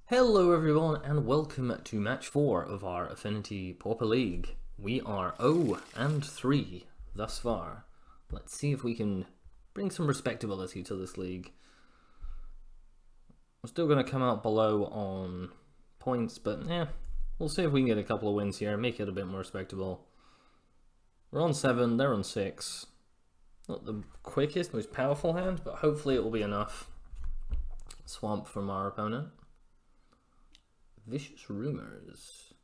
Hello everyone and welcome to match 4 of our Affinity Pauper League. We are 0-3 thus far. Let's see if we can bring some respectability to this league. We're still going to come out below on points, but we'll see if we can get a couple of wins here, make it a bit more respectable. We're on 7, they're on 6. Not the quickest, most powerful hand, but hopefully it will be enough. Swamp from our opponent. Vicious Rumors.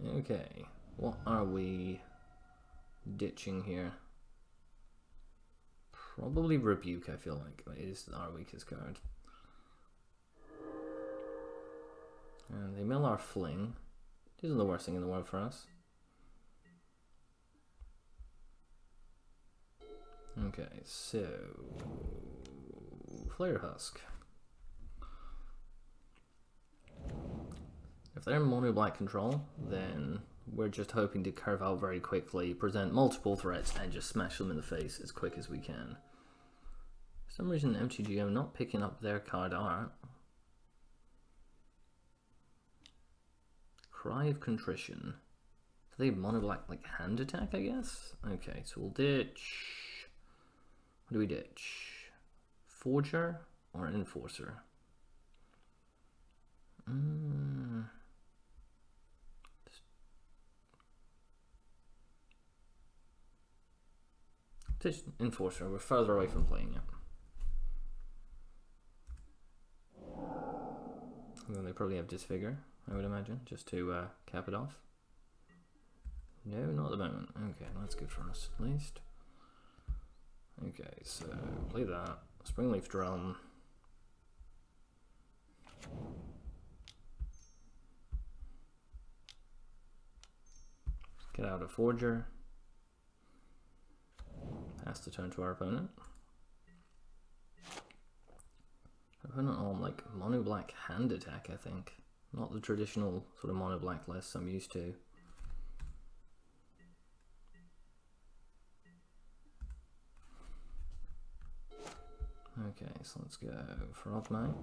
Okay, what are we ditching here? Probably Rebuke, I feel like. It is our weakest card. And they mill our Fling. This isn't the worst thing in the world for us. Okay, so Flare Husk. If they're mono black control, then we're just hoping to curve out very quickly, present multiple threats, and just smash them in the face as quick as we can. For some reason, MTGO not picking up their card art. Cry of Contrition. Do they have mono black like hand attack, I guess? Okay, so we'll ditch. What do we ditch? Forger or Enforcer? Just Enforcer, we're further away from playing it. And then they probably have Disfigure, I would imagine, just to cap it off. No, not at the moment. Okay, that's good for us at least. Okay, so play that. Springleaf Drum. Get out a Forger. Pass the turn to our opponent. Opponent on like mono black hand attack, I think. Not the traditional sort of mono black lists I'm used to. Okay, so let's go Frog Knight.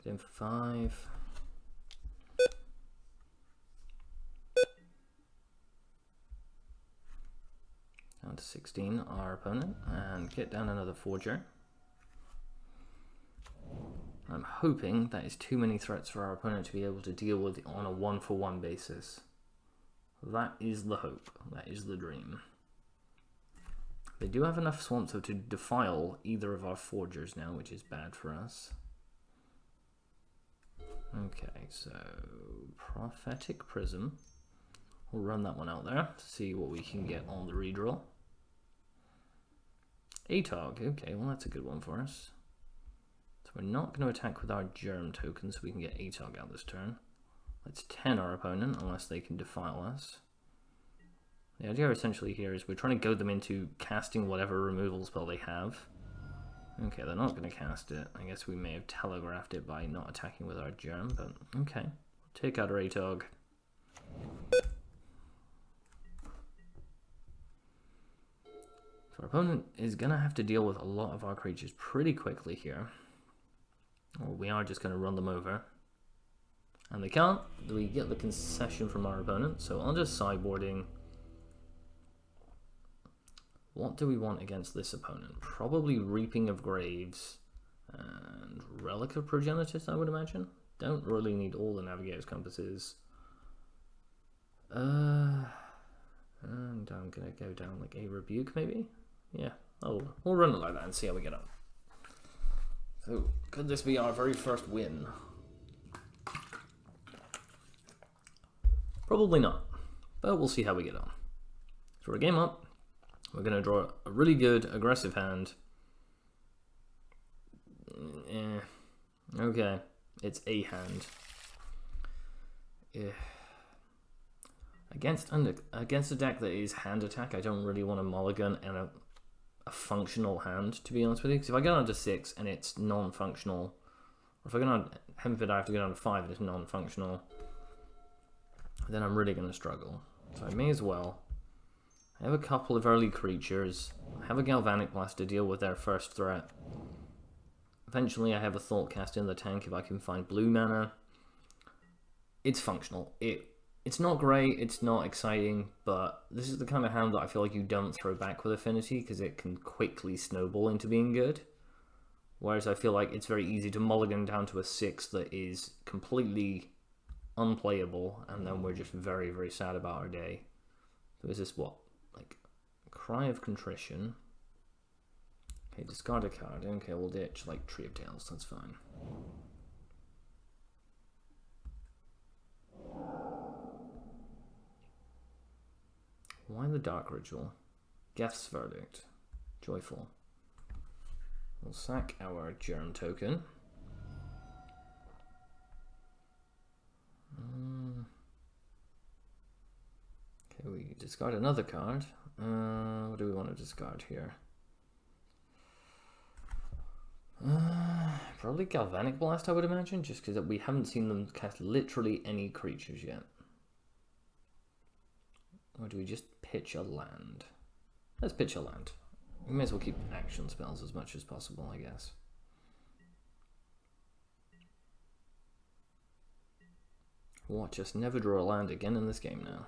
Get in for 5. Down to 16, our opponent, and get down another Forger. I'm hoping that is too many threats for our opponent to be able to deal with on a 1-for-1 basis. That is the hope. That is the dream. They do have enough swamps to defile either of our Forgers now, which is bad for us. Okay, so Prophetic Prism. We'll run that one out there to see what we can get on the redraw. Atog, okay, well that's a good one for us. So we're not going to attack with our Germ token so we can get Atog out this turn. Let's 10 our opponent unless they can defile us. The idea essentially here is we're trying to goad them into casting whatever removal spell they have. Okay, they're not going to cast it. I guess we may have telegraphed it by not attacking with our Germ, but okay. Take out our Atog. So our opponent is going to have to deal with a lot of our creatures pretty quickly here. Or we are just going to run them over. And they can't. We get the concession from our opponent, so I'm just sideboarding. What do we want against this opponent? Probably Reaping of Graves and Relic of Progenitus, I would imagine. Don't really need all the Navigator's Compasses. And I'm going to go down like a Rebuke, maybe? Yeah, we'll run it like that and see how we get on. So, could this be our very first win? Probably not, but we'll see how we get on. So we're game up. We're going to draw a really good, aggressive hand. Okay, it's a hand. Against a deck that is hand attack, I don't really want a mulligan and a functional hand, to be honest with you. Because if I go down to 6 and it's non-functional, or if I go down Hempford, I have to go down to 5 and it's non-functional, then I'm really going to struggle. So I may as well I have a couple of early creatures. I have a Galvanic Blast to deal with their first threat. Eventually I have a Thought Cast in the tank if I can find blue mana. It's functional. It's not great, it's not exciting, but this is the kind of hand that I feel like you don't throw back with Affinity because it can quickly snowball into being good. Whereas I feel like it's very easy to mulligan down to a 6 that is completely unplayable, and then we're just very, very sad about our day. So is this what? Like, Cry of Contrition. Okay, discard a card. Okay, we'll ditch, like, Tree of Tales, that's fine. Why the Dark Ritual? Geth's Verdict. Joyful. We'll sack our Germ token. Okay, we discard another card. What do we want to discard here? Probably Galvanic Blast, I would imagine, just because we haven't seen them cast literally any creatures yet. Or do we just pitch a land? Let's pitch a land. We may as well keep action spells as much as possible, I guess. Watch us never draw a land again in this game now.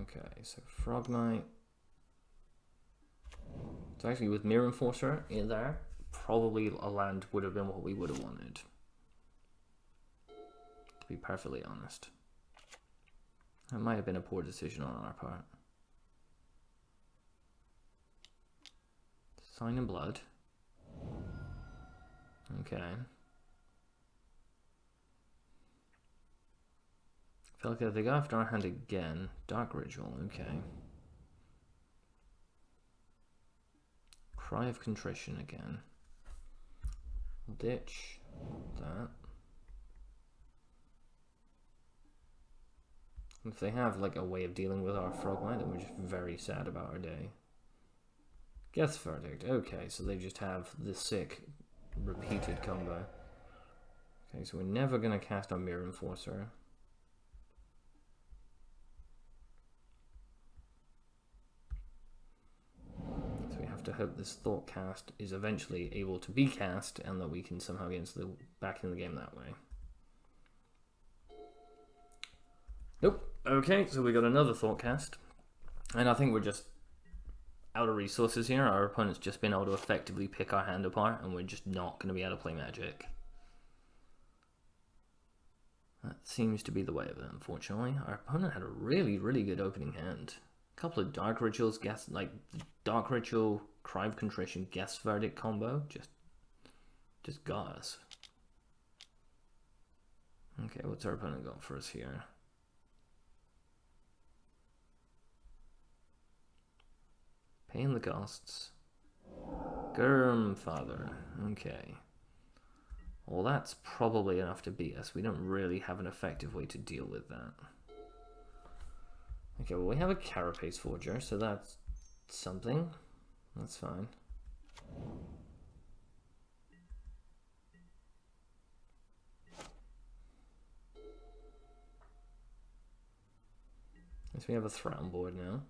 Okay, so Frog Knight. So actually with Mirror Enforcer in there, probably a land would have been what we would have wanted. To be perfectly honest. That might have been a poor decision on our part. Sign in Blood. Okay. I feel like if they go after our hand again, Dark Ritual, okay. Cry of Contrition again. Ditch that. If they have like a way of dealing with our Frog Knight, then we're just very sad about our day. Geth's Verdict. Okay, so they just have the sick repeated combo. Okay, so we're never going to cast our Mirror Enforcer. So we have to hope this Thought Cast is eventually able to be cast and that we can somehow get into back in the game that way. Nope. Okay, so we got another Thought Cast. And I think we're just out of resources here. Our opponent's just been able to effectively pick our hand apart, and we're just not going to be able to play Magic. That seems to be the way of it, unfortunately. Our opponent had a really, really good opening hand. A couple of Dark Rituals, like the Dark Ritual, Cry of Contrition, Geth's Verdict combo, just got us. Okay, what's our opponent got for us here? Paying the costs. Father. Okay. Well, that's probably enough to beat us. We don't really have an effective way to deal with that. Okay, well, we have a Carapace Forger, so that's something. That's fine. So we have a threat on board now.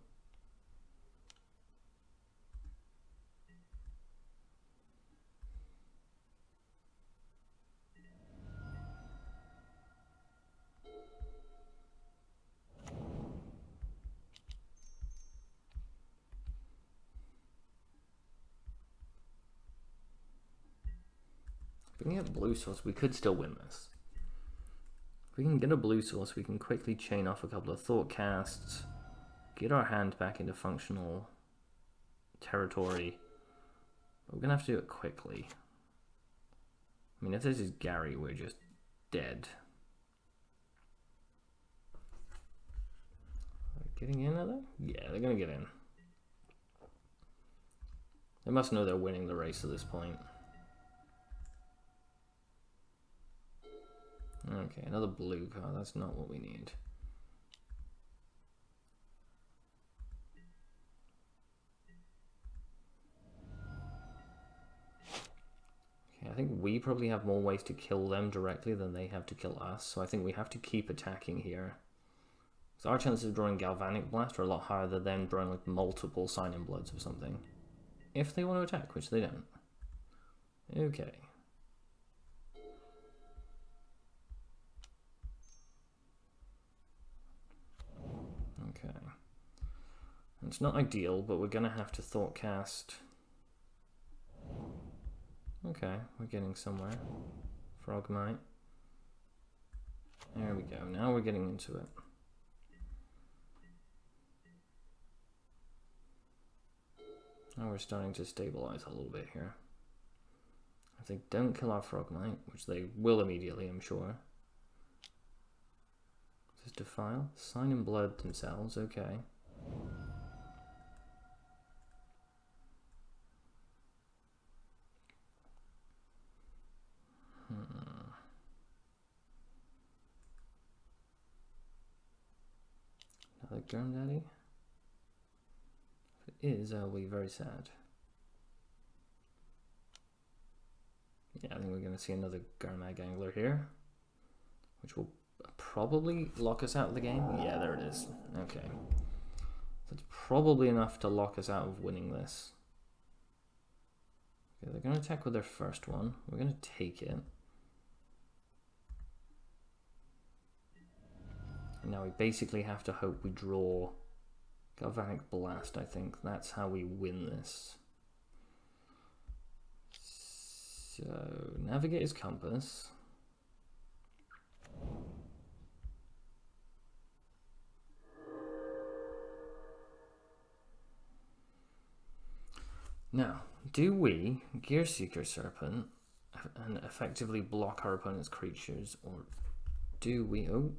If we can get blue source, we could still win this. If we can get a blue source, we can quickly chain off a couple of Thought Casts, get our hand back into functional territory. But we're going to have to do it quickly. I mean, if this is Gary, we're just dead. Are they getting in, are they? Yeah, they're going to get in. They must know they're winning the race at this point. Okay, another blue card. That's not what we need. Okay, I think we probably have more ways to kill them directly than they have to kill us. So I think we have to keep attacking here. So our chances of drawing Galvanic Blast are a lot higher than them drawing like multiple Sign-in Bloods or something. If they want to attack, which they don't. Okay. Okay. It's not ideal, but we're going to have to Thought Cast. Okay, we're getting somewhere. Frogmite. There we go. Now we're getting into it. Now we're starting to stabilize a little bit here. If they don't kill our Frogmite, which they will immediately, I'm sure. Just Defile. Sign-in Blood themselves. Okay. Another Germ Daddy? If it is, I'll be very sad. Yeah, I think we're going to see another Garmag Angler here, which will probably lock us out of the game. Yeah, there it is. Okay. That's probably enough to lock us out of winning this. Okay, they're going to attack with their first one. We're going to take it. And now we basically have to hope we draw Galvanic Blast, I think. That's how we win this. So, Navigator's Compass. Now, do we Gear Seeker Serpent and effectively block our opponent's creatures, or do we... Oh.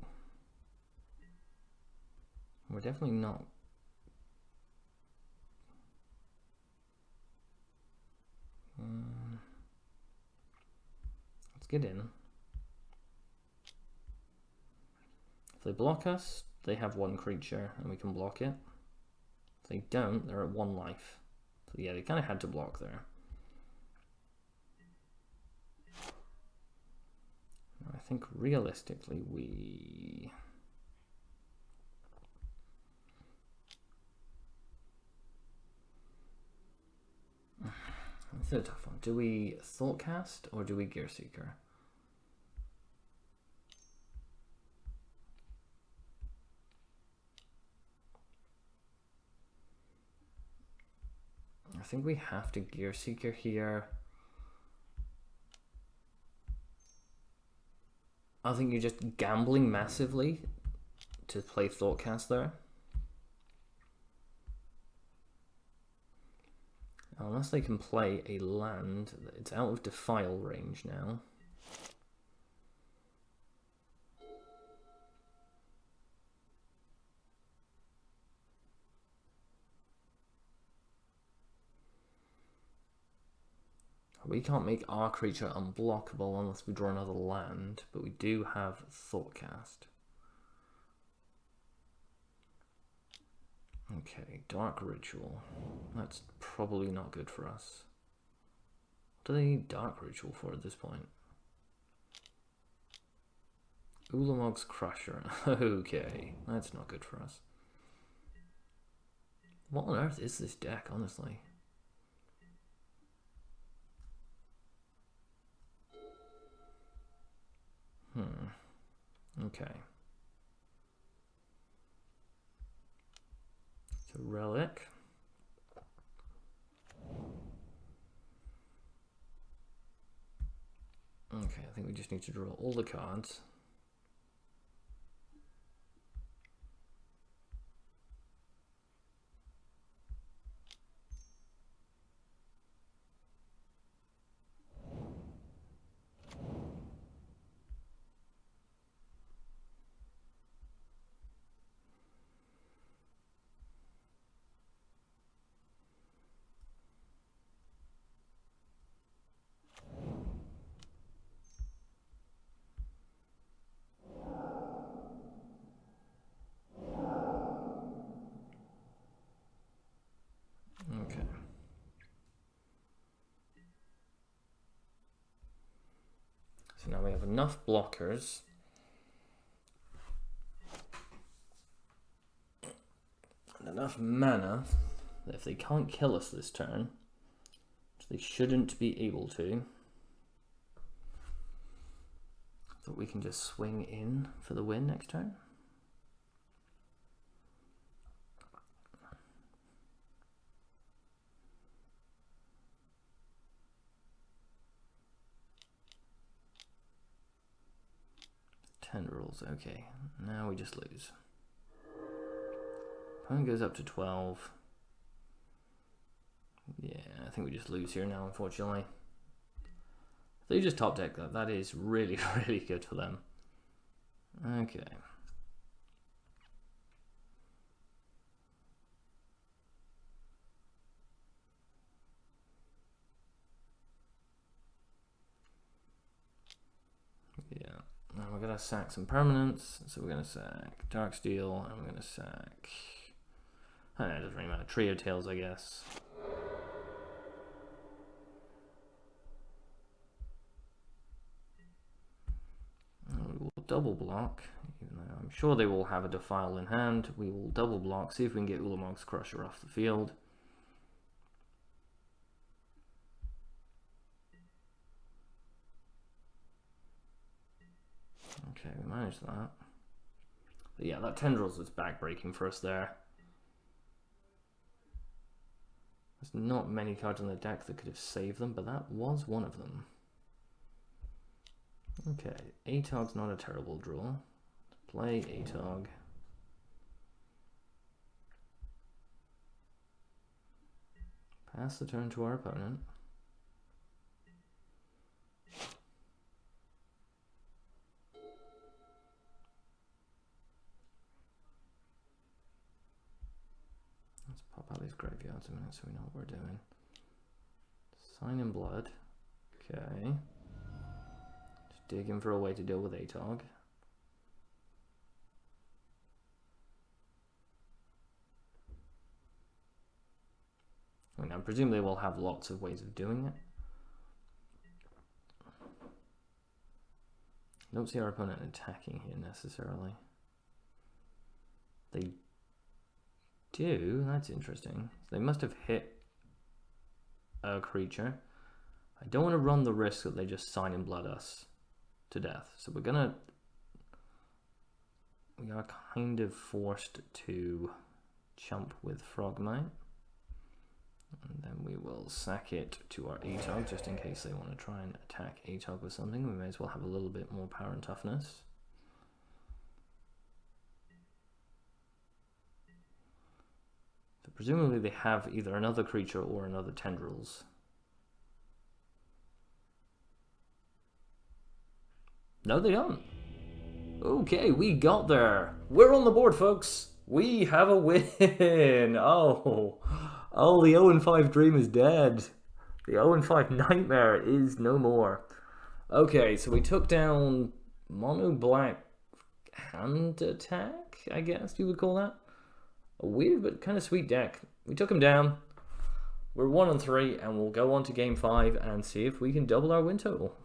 We're definitely not. Let's get in. If they block us, they have one creature and we can block it. If they don't, they're at 1 life. So yeah, they kind of had to block there. I think realistically we... It's a tough one. Do we Thoughtcast or do we Gear Seeker? I think we have to Gear Seeker here. I think you're just gambling massively to play Thoughtcast there. Unless they can play a land, it's out of Defile range now. We can't make our creature unblockable unless we draw another land, but we do have Thoughtcast. Okay, Dark Ritual. That's probably not good for us. What do they need Dark Ritual for at this point? Ulamog's Crusher. Okay, that's not good for us. What on earth is this deck, honestly? Okay. So Relic. Okay, I think we just need to draw all the cards. Okay. So now we have enough blockers enough mana that if they can't kill us this turn, which they shouldn't be able to, that we can just swing in for the win next turn. Tendrils, okay. Now we just lose. Opponent goes up to 12. Yeah, I think we just lose here now, unfortunately. If they just top deck that, that is really, really good for them. Okay. Yeah. Now we're going to sack some permanents. So we're going to sack Darksteel, and we're going to sack... I don't know, it doesn't really matter. Trio Tails, I guess. And we will double block, even though I'm sure they will have a Defile in hand. We will double block, see if we can get Ulamog's Crusher off the field. Okay, we managed that. But yeah, that Tendrils was backbreaking for us there. There's not many cards on the deck that could have saved them, but that was one of them. Okay, Atog's not a terrible draw. Play Atog. Pass the turn to our opponent. Let's pop out these graveyards a minute so we know what we're doing. Sign in Blood. Okay. Just digging for a way to deal with Atog. I mean, I presume they will have lots of ways of doing it. I don't see our opponent attacking here necessarily. They do, that's interesting. They must have hit a creature. I don't want to run the risk that they just sign in Blood us to death. So we are kind of forced to chump with Frogmite. And then we will sack it to our Atog just in case they want to try and attack Atog with something. We may as well have a little bit more power and toughness. So presumably they have either another creature or another Tendrils. No, they don't. Okay, we got there. We're on the board, folks. We have a win. Oh, the 0-5 dream is dead. The 0-5 nightmare is no more. Okay, so we took down Mono Black Hand Attack, I guess you would call that. A weird but kind of sweet deck. We took him down. We're 1-3, and we'll go on to game 5 and see if we can double our win total.